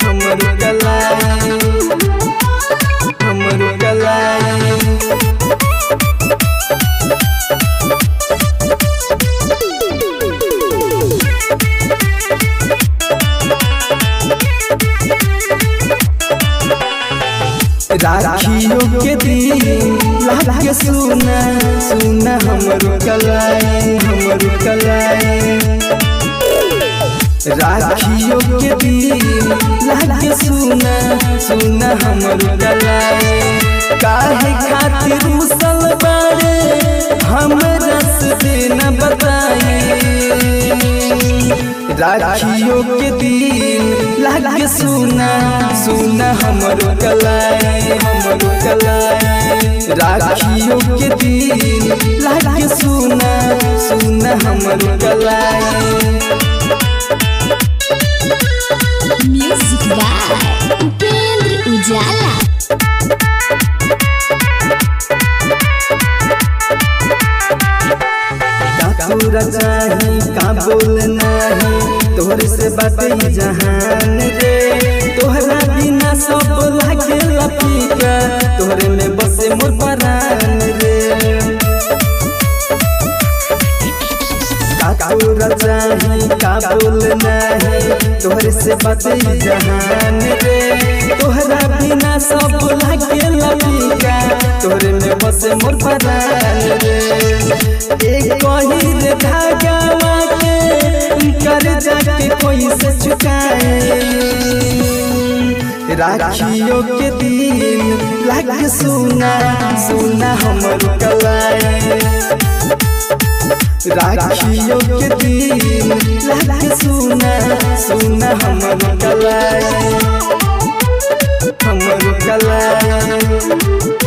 हमरो कलाई हमरो कलाई राखियों के दिन लागे सुना सुना हमरो कलाई हमरो कलाई राखियों के दिन लागे सुना सुना हमरो कलाई काहे खातिर मुसल बारे हमरा से न बताई राखियों के दिन लागे सुना सुना हमरो कलाई हमरो कलाई राखियों के दिन लागे सुना सुना हमरो कलाई। म्यूजिक बाय उपेंद्र उजाला। पूरा चाही का बोलना है तोहरे से बातें जहान रे तोहरा बिना सब लागे लपीका तोहरे में बसे मोर परान रे पूरा चाही का बोलना है तोहरे से बातें जहान रे तोहरा बिना सब लागे लपीका तोहरे में बसे मोर परान रे एक कही रे धागा के कर जाके कोई से चुकाए राखियों के दिन लागे सुना सुना हमरो कलाई राखियों के दिन लागे सुना सुना हमरो कलाई हमरो कलाई।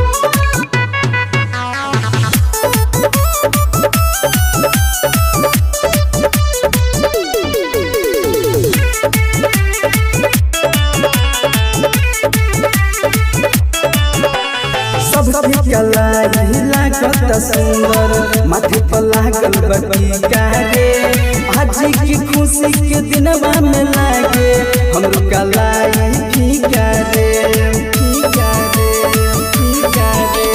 कलाई लागत सुंदर माथे पर लागल बटिका रे आज की खुशी के दिनवा में लागे हमरो कलाई फीका रे फीका रे फीका रे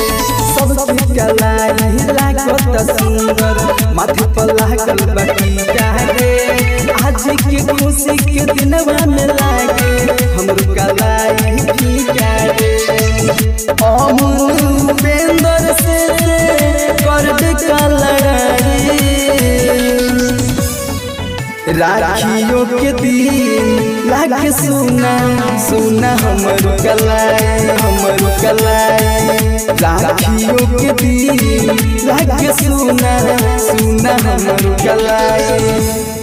सब कलाई लागत सुंदर माथे पर लागल बटिका रे आज की खुशी के दिनवा में लागे हमरो कलाई फीका रे। उपेंद्र से कर दे का लड़ाई राखियों के दिन लागे सुना सुना हमरो कलाई हमरो कलाई राखियों के दिन लागे सुना सुना हमरो कलाई।